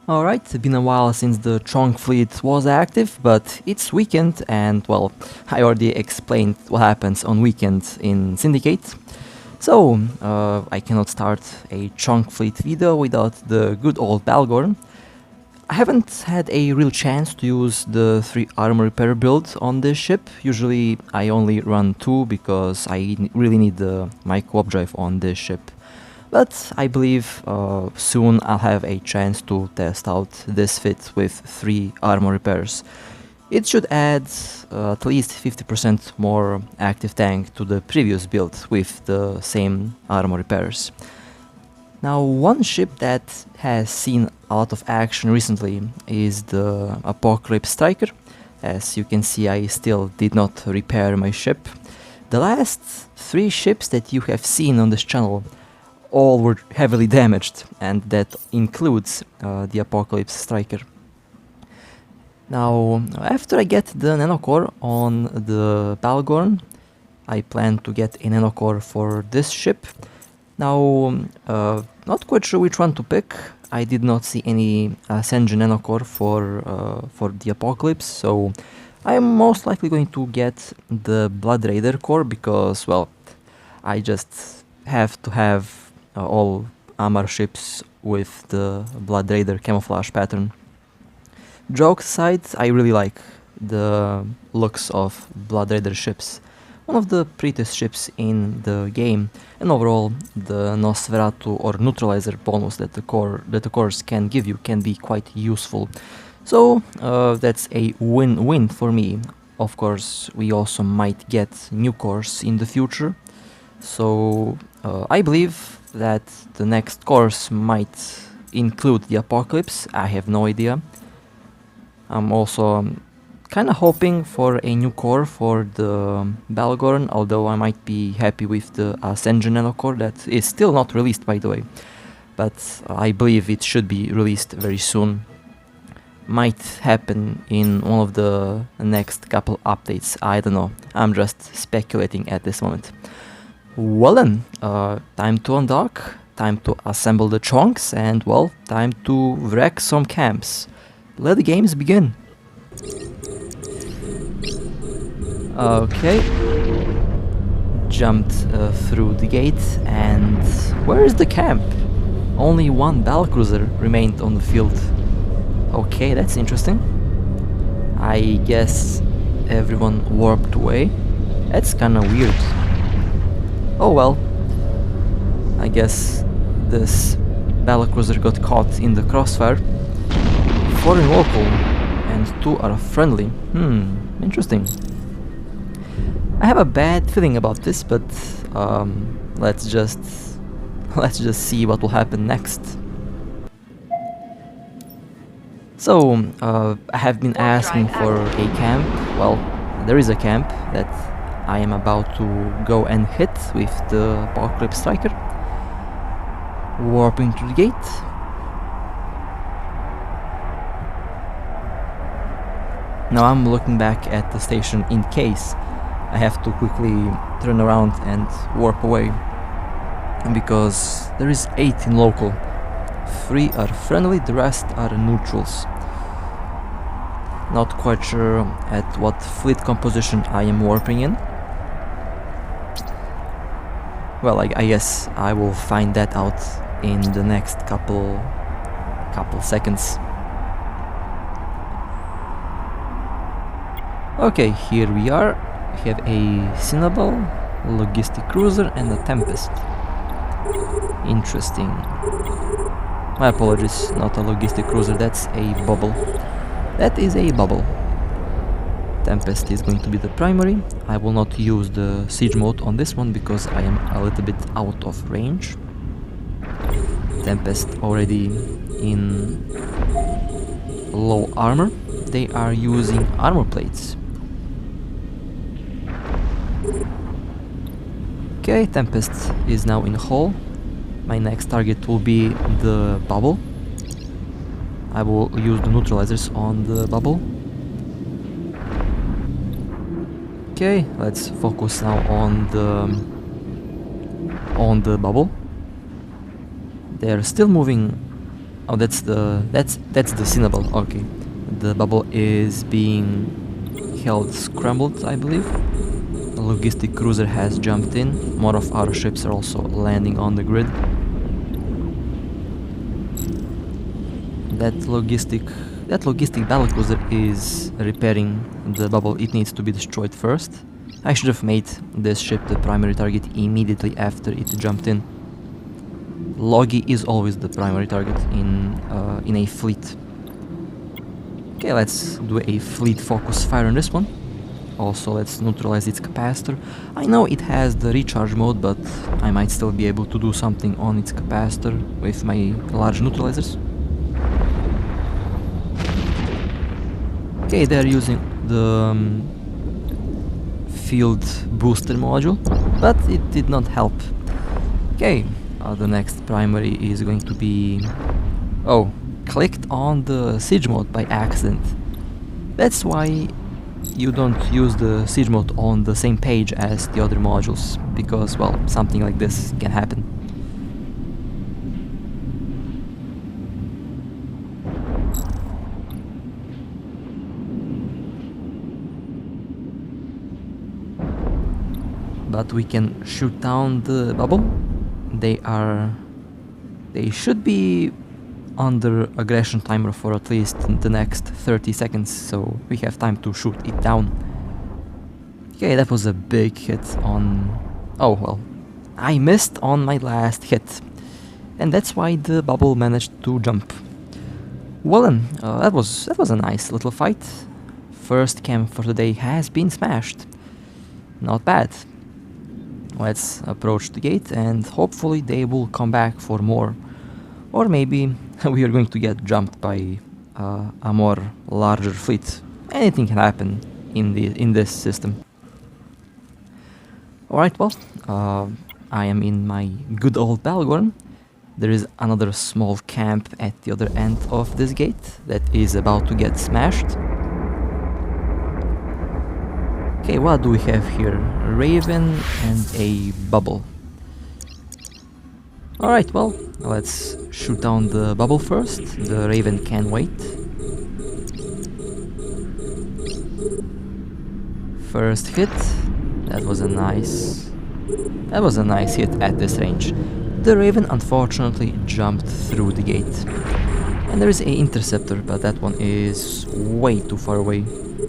Alright, it's been a while since the CHONKFLEET was active, but it's weekend and, well, I already explained what happens on weekends in Syndicate. So, I cannot start a CHONKFLEET video without the good old Bhaalgorn. I haven't had a real chance to use the 3 armor repair build on this ship. Usually I only run 2 because I really need my co-op drive on this ship. But I believe soon I'll have a chance to test out this fit with 3 armor repairs. It should add at least 50% more active tank to the previous build with the same armor repairs. Now, one ship that has seen a lot of action recently is the Apocalypse Striker. As you can see, I still did not repair my ship. The last 3 ships that you have seen on this channel all were heavily damaged, and that includes the Apocalypse Striker. Now, after I get the nanocore on the Bhaalgorn, I plan to get a nanocore for this ship. Now, not quite sure which one to pick. I did not see any Ascension nanocore for the Apocalypse, so I am most likely going to get the Blood Raider core because, well, I just have to have all armor ships with the Blood Raider camouflage pattern. Jokes aside, I really like the looks of Blood Raider ships. One of the prettiest ships in the game, and overall the Nosferatu or neutralizer bonus that the cores can give you can be quite useful. So that's a win-win for me. Of course, we also might get new cores in the future. So I believe that the next course might include the Apocalypse. I have no idea. I'm also kind of hoping for a new core for the Bhaalgorn, although I might be happy with the Ascension Nano core that is still not released, by the way. But I believe it should be released very soon. Might happen in one of the next couple updates, I don't know. I'm just speculating at this moment. Well then, time to undock, time to assemble the chunks, and well, time to wreck some camps. Let the games begin. Okay, jumped through the gate, and where is the camp? Only one battlecruiser remained on the field. Okay, that's interesting. I guess everyone warped away. That's kinda weird. Oh well, I guess this battlecruiser got caught in the crossfire. 4 in local and 2 are friendly. Interesting. I have a bad feeling about this, but let's just see what will happen next. So I have been asking for a camp. Well, there is a camp that I am about to go and hit with the Apocalypse Striker. Warping to the gate. Now I'm looking back at the station in case I have to quickly turn around and warp away. Because there is 8 in local. 3 are friendly, the rest are neutrals. Not quite sure at what fleet composition I am warping in. Well, I guess I will find that out in the next couple seconds. Okay, here we are. We have a Cinnabal, Logistic Cruiser, and a Tempest. Interesting. My apologies, not a Logistic Cruiser, that's a bubble. That is a bubble. Tempest is going to be the primary. I will not use the siege mode on this one because I am a little bit out of range. Tempest already in low armor. They are using armor plates. Okay, Tempest is now in hull. My next target will be the bubble. I will use the neutralizers on the bubble. Okay, let's focus now on the bubble. They are still moving Oh, that's the Cinnabon. Okay, the bubble is being held scrambled, I believe. A logistic cruiser has jumped in. More of our ships are also landing on the grid. That logistic battlecruiser is repairing the bubble. It needs to be destroyed first. I should have made this ship the primary target immediately after it jumped in. Logi is always the primary target in a fleet. Okay, let's do a fleet focus fire on this one. Also, let's neutralize its capacitor. I know it has the recharge mode, but I might still be able to do something on its capacitor with my large neutralizers. Okay, they're using the field booster module, but it did not help. Okay, the next primary is going to be... Oh, clicked on the siege mode by accident. That's why you don't use the siege mode on the same page as the other modules, because, well, something like this can happen. But we can shoot down the bubble. They should be under aggression timer for at least the next 30 seconds, so we have time to shoot it down. Okay, that was a big hit on... Oh well, I missed on my last hit, and that's why the bubble managed to jump. Well then, that was a nice little fight. First camp for the day has been smashed. Not bad. Let's approach the gate and hopefully they will come back for more. Or maybe we are going to get jumped by a more larger fleet. Anything can happen in this system. Alright, well, I am in my good old Bhaalgorn. There is another small camp at the other end of this gate that is about to get smashed. Okay, what do we have here? A raven and a bubble. Alright, well, let's shoot down the bubble first. The raven can wait. First hit. That was a nice hit at this range. The raven unfortunately jumped through the gate. And there is a interceptor, but that one is way too far away.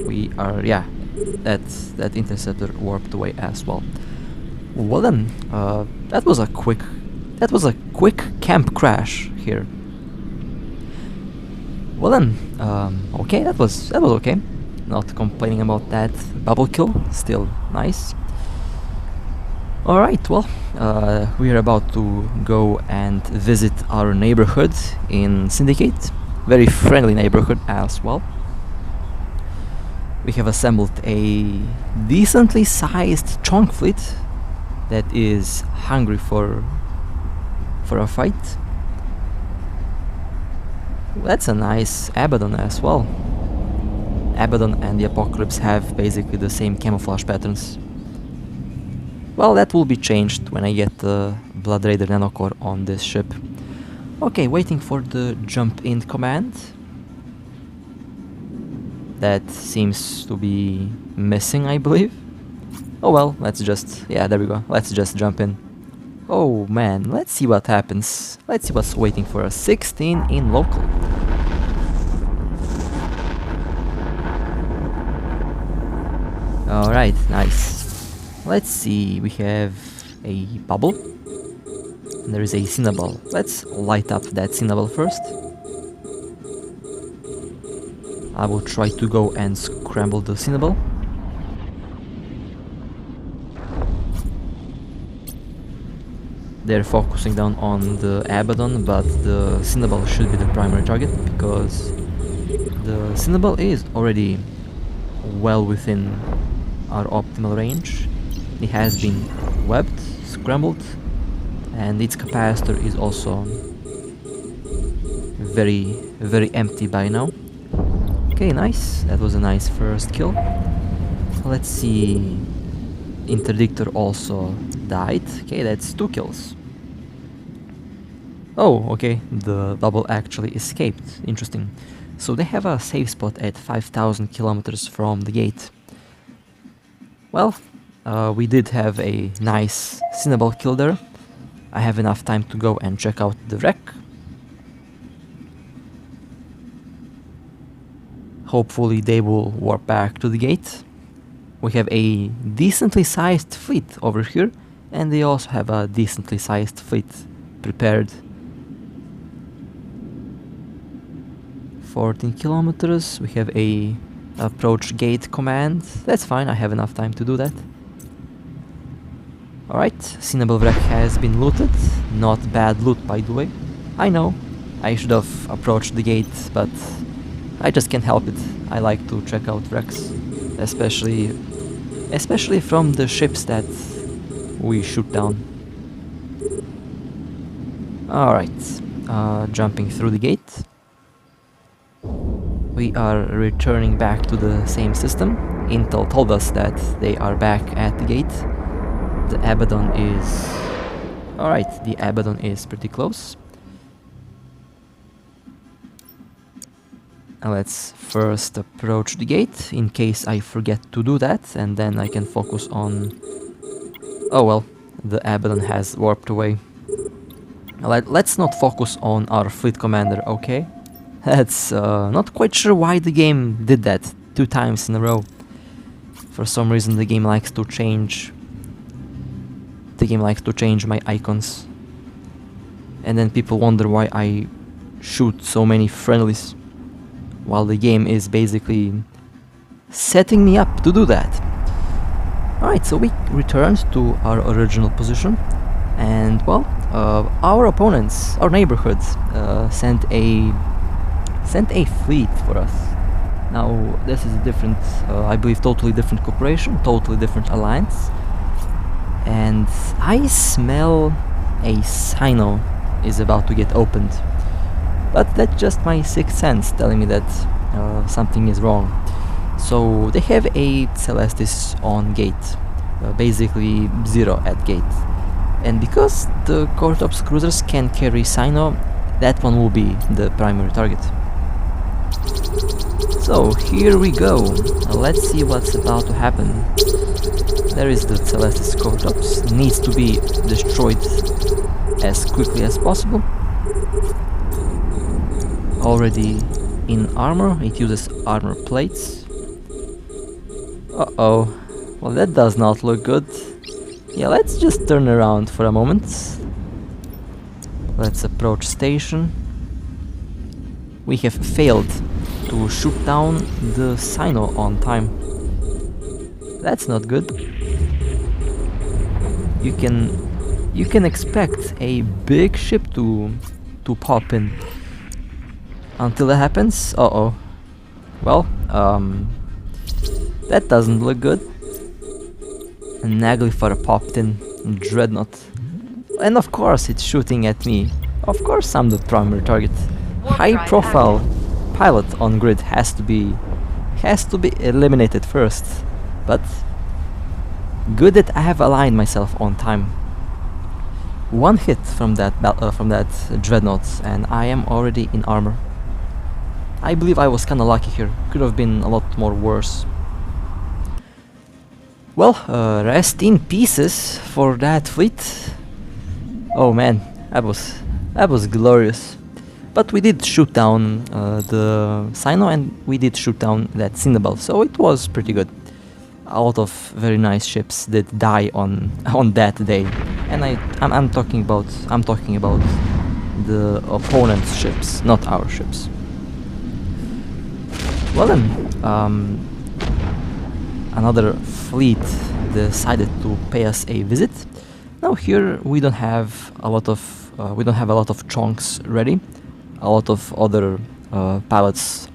We are, yeah, that interceptor warped away as well. Well then, that was a quick camp crash here. Well then, okay, that was okay. Not complaining about that bubble kill, still nice. Alright, well, we are about to go and visit our neighborhood in Syndicate. Very friendly neighborhood as well. We have assembled a decently sized CHONKFLEET that is hungry for a fight. That's a nice Abaddon as well. Abaddon and the Apocalypse have basically the same camouflage patterns. Well, that will be changed when I get the Blood Raider Nanocore on this ship. Okay, waiting for the jump in command. That seems to be missing, I believe. Oh well, let's just... yeah, there we go. Let's just jump in. Oh man, let's see what happens. Let's see what's waiting for us. 16 in local. Alright, nice. Let's see, we have a bubble. And there is a Cinnabon. Let's light up that Cinnabon first. I will try to go and scramble the Cinnabon. They're focusing down on the Abaddon, but the Cinnabon should be the primary target because the Cinnabon is already well within our optimal range. It has been webbed, scrambled, and its capacitor is also very empty by now. Okay, nice. That was a nice first kill. Let's see. Interdictor also died. Okay, that's 2 kills. Oh, okay, the bubble actually escaped. Interesting. So they have a safe spot at 5,000 kilometers from the gate. Well, we did have a nice Cinnabal kill there. I have enough time to go and check out the wreck. Hopefully they will warp back to the gate. We have a decently sized fleet over here, and they also have a decently sized fleet prepared. 14 kilometers, we have a approach gate command. That's fine, I have enough time to do that. Alright, Cinnabal wreck has been looted. Not bad loot, by the way. I know, I should have approached the gate, but I just can't help it. I like to check out wrecks, especially from the ships that we shoot down. Alright, jumping through the gate. We are returning back to the same system. Intel told us that they are back at the gate. The Abaddon is... Alright, the Abaddon is pretty close. Let's first approach the gate, in case I forget to do that, and then I can focus on... Oh well, the Abaddon has warped away. Let's not focus on our fleet commander, okay? That's not quite sure why the game did that 2 times in a row. For some reason the game likes to change... my icons. And then people wonder why I shoot so many friendlies, while the game is basically setting me up to do that. Alright, so we returned to our original position, and well, our opponents, our neighborhood, sent a fleet for us. Now this is a different, I believe totally different corporation, totally different alliance, and I smell a Sino is about to get opened. But that's just my sixth sense telling me that something is wrong. So they have a Celestis on gate, basically 0 at gate. And because the Cortops cruisers can carry Sino, that one will be the primary target. So here we go, let's see what's about to happen. There is the Celestis Cortops, needs to be destroyed as quickly as possible. Already in armor, it uses armor plates. Uh-oh, well that does not look good. Yeah, let's just turn around for a moment. Let's approach station. We have failed to shoot down the Sino on time. That's not good. You can expect a big ship to pop in. Until that happens, uh-oh. Well, that doesn't look good. A Naglifar popped in, dreadnought. And of course it's shooting at me. Of course I'm the primary target. High profile pilot on grid has to be eliminated first. But good that I have aligned myself on time. One hit from that dreadnought and I am already in armor. I believe I was kinda lucky here, could have been a lot more worse. Well, rest in pieces for that fleet. Oh man, that was glorious. But we did shoot down the Sino and we did shoot down that Cinnabal, so it was pretty good. A lot of very nice ships did die on that day, and I'm talking about the opponent's ships, not our ships. Well then, another fleet decided to pay us a visit. Now here we don't have a lot of chunks ready. A lot of other pilots,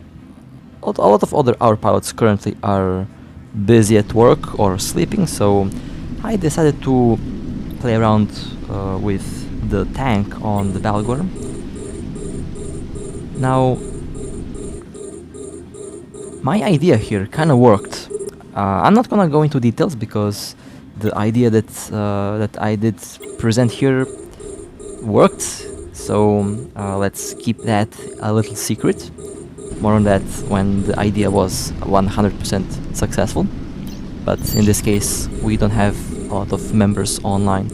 our pilots currently are busy at work or sleeping, so I decided to play around with the tank on the Bhaalgorn. Now, my idea here kind of worked. I'm not gonna go into details because the idea that I did present here worked. so let's keep that a little secret. More on that when the idea was 100% successful. But in this case, we don't have a lot of members online.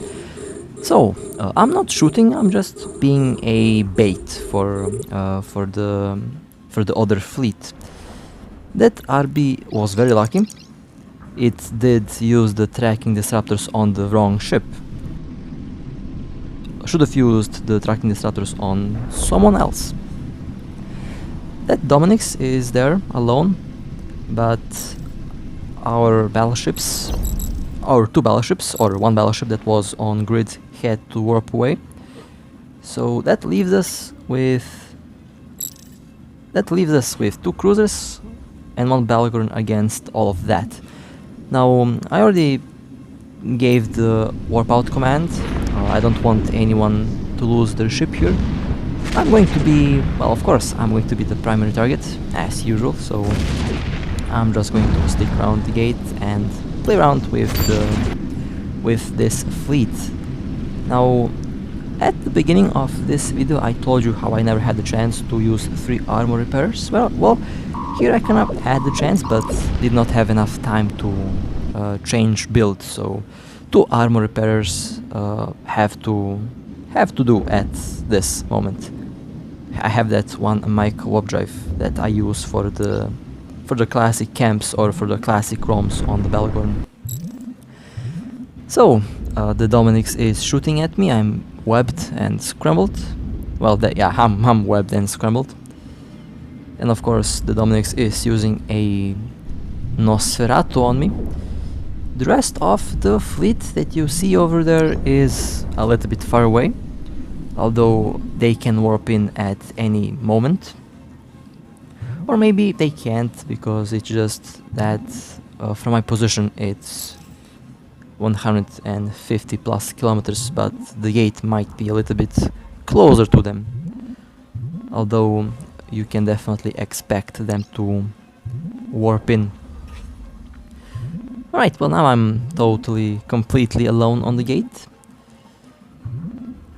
So I'm not shooting. I'm just being a bait for the other fleet. That RB was very lucky. It did use the tracking disruptors on the wrong ship. Should have used the tracking disruptors on someone else. That Dominic's is there alone, but our battleships, our two battleships, or one battleship that was on grid, had to warp away. So that leaves us with two cruisers and one Bhaalgorn against all of that. Now I already gave the warp out command. I don't want anyone to lose their ship here. I'm going to be, well, of course, I'm going to be the primary target, as usual, so I'm just going to stick around the gate and play around with this fleet. Now, at the beginning of this video, I told you how I never had the chance to use 3 armor repairers. Well, here I kind of had the chance, but did not have enough time to change build, so 2 armor repairers have to do at this moment. I have that one mic warp drive that I use for the classic camps or for the classic roams on the Bhaalgorn. So the Dominic's is shooting at me. I'm webbed and scrambled. Well, yeah, I'm webbed and scrambled. And of course the Dominic's is using a Nosferatu on me. The rest of the fleet that you see over there is a little bit far away, although they can warp in at any moment. Or maybe they can't, because it's just that from my position it's 150 plus kilometers, but the gate might be a little bit closer to them. Although you can definitely expect them to warp in. Alright, well now I'm completely alone on the gate.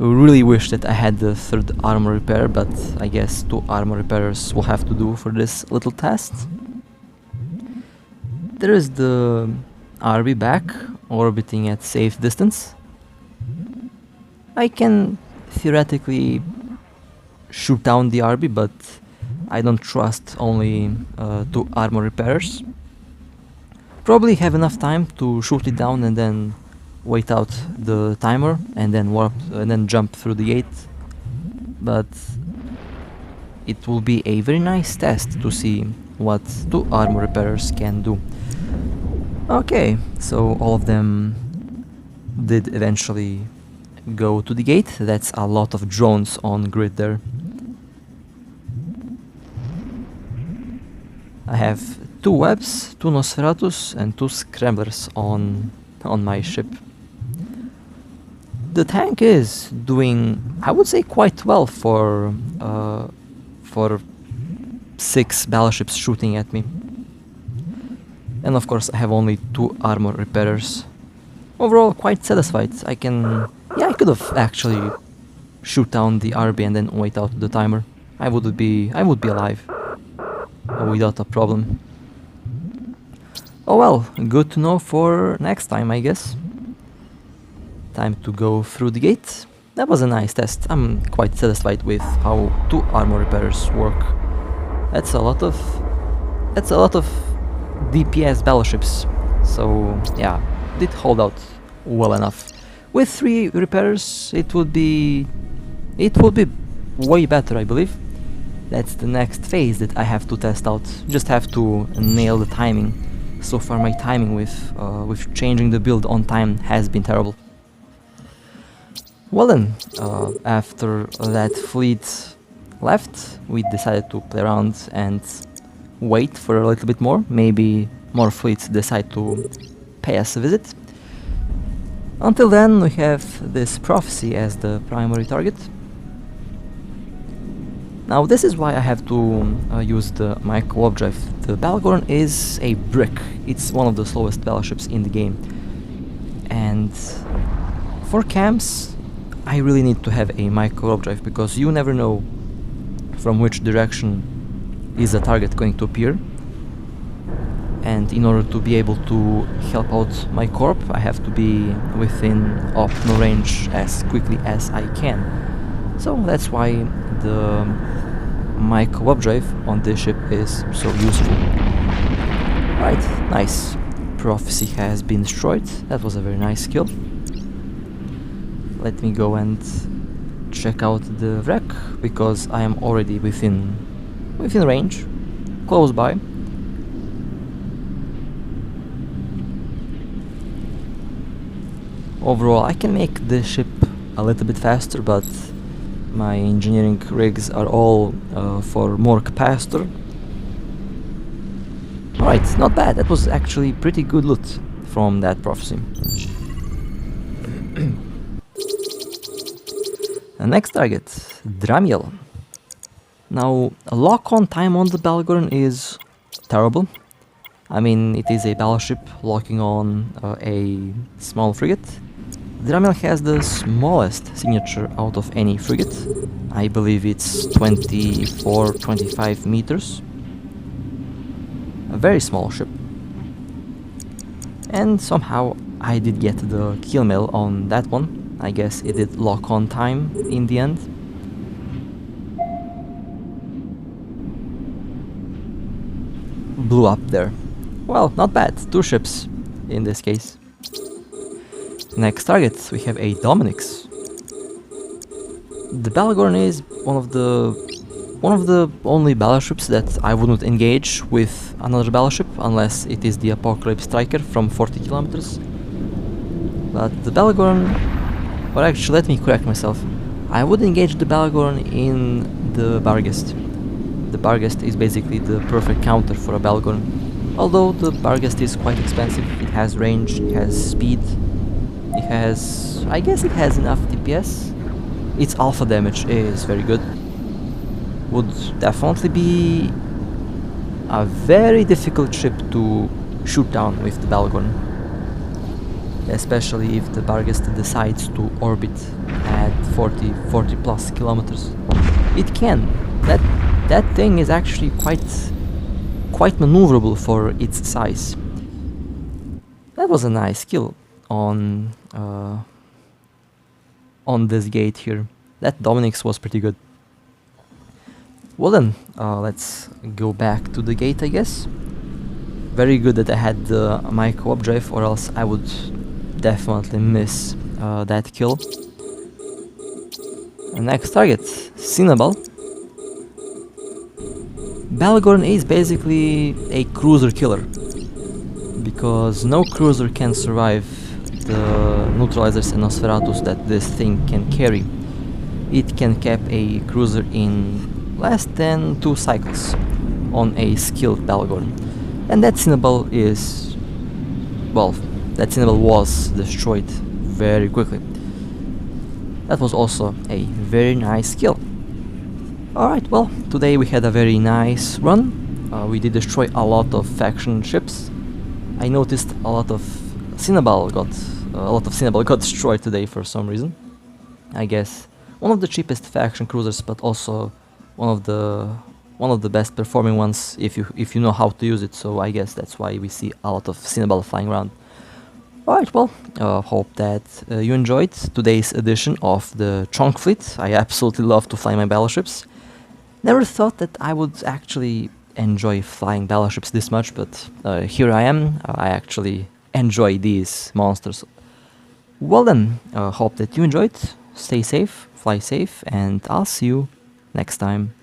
I really wish that I had the 3rd armor repair, but I guess 2 armor repairers will have to do for this little test. There is the RB back, orbiting at safe distance. I can theoretically shoot down the RB, but I don't trust only 2 armor repairers. Probably have enough time to shoot it down and then wait out the timer and then warp and then jump through the gate. But it will be a very nice test to see what 2 armor repairers can do. Okay, so all of them did eventually go to the gate. That's a lot of drones on grid there. I have 2 webs, 2 Nosferatus and 2 scramblers on my ship. The tank is doing, I would say, quite well for 6 battleships shooting at me. And of course I have only 2 armor repairers. Overall quite satisfied. I could have actually shoot down the RB and then wait out the timer. I would be alive without a problem. Oh well, good to know for next time, I guess. Time to go through the gate. That was a nice test. I'm quite satisfied with how 2 armor repairers work. That's a lot of DPS battleships. So yeah, did hold out well enough. With 3 repairers, it would be way better, I believe. That's the next phase that I have to test out. Just have to nail the timing. So far my timing with changing the build on time has been terrible. Well then, after that fleet left, we decided to play around and wait for a little bit more. Maybe more fleets decide to pay us a visit. Until then, we have this prophecy as the primary target. Now this is why I have to use the micro warp drive. The Bhaalgorn is a brick. It's one of the slowest battleships in the game. And for camps, I really need to have a micro warp drive, because you never know from which direction is a target going to appear. And in order to be able to help out my corp, I have to be within optimal range as quickly as I can. So that's why the micro warp drive on this ship is so useful. Right, nice. Prophecy has been destroyed. That was a very nice kill. Let me go and check out the wreck, because I am already within range, close by. Overall, I can make this ship a little bit faster, but my engineering rigs are all for more capacitor. Alright, not bad. That was actually pretty good loot from that prophecy. The next target, Dramiel. Now, lock-on time on the Bhaalgorn is terrible. I mean, it is a battleship locking on a small frigate. Dramiel has the smallest signature out of any frigate. I believe it's 24-25 meters. A very small ship. And somehow I did get the kill mail on that one. I guess it did lock on time in the end. Blew up there. Well, not bad. 2 ships in this case. Next target, we have a Dominix. The Bhaalgorn is one of the only battleships that I wouldn't engage with another battleship unless it is the Apocalypse Striker from 40 kilometers. But the Bhaalgorn, or actually let me correct myself, I would engage the Bhaalgorn in the Barghest. The Barghest is basically the perfect counter for a Bhaalgorn. Although the Barghest is quite expensive, it has range, it has speed, it has... I guess it has enough DPS. Its alpha damage is very good. Would definitely be a very difficult ship to shoot down with the Bhaalgorn. Especially if the Barghest decides to orbit at 40 plus kilometers. It can. That thing is actually quite maneuverable for its size. That was a nice kill on this gate here. That Dominix was pretty good. Well then, let's go back to the gate, I guess. Very good that I had the micro warp drive, or else I would definitely miss that kill. Next target, Cinnabal. Bhaalgorn is basically a cruiser killer, because no cruiser can survive the neutralizers and Nosferatus that this thing can carry. It can cap a cruiser in less than 2 cycles on a skilled Bhaalgorn. And that Cinnabal is... well, that Cinnabal was destroyed very quickly. That was also a very nice kill. Alright, well, today we had a very nice run. We did destroy a lot of faction ships. I noticed a lot of Cinnabal got destroyed today for some reason. I guess one of the cheapest faction cruisers, but also one of the best performing ones if you know how to use it. So I guess that's why we see a lot of Cinnabal flying around. Alright, well, hope that you enjoyed today's edition of the CHONKFLEET. I absolutely love to fly my battleships. Never thought that I would actually enjoy flying battleships this much, but here I am. I actually enjoy these monsters. Well then, hope that you enjoyed. Stay safe, fly safe, and I'll see you next time.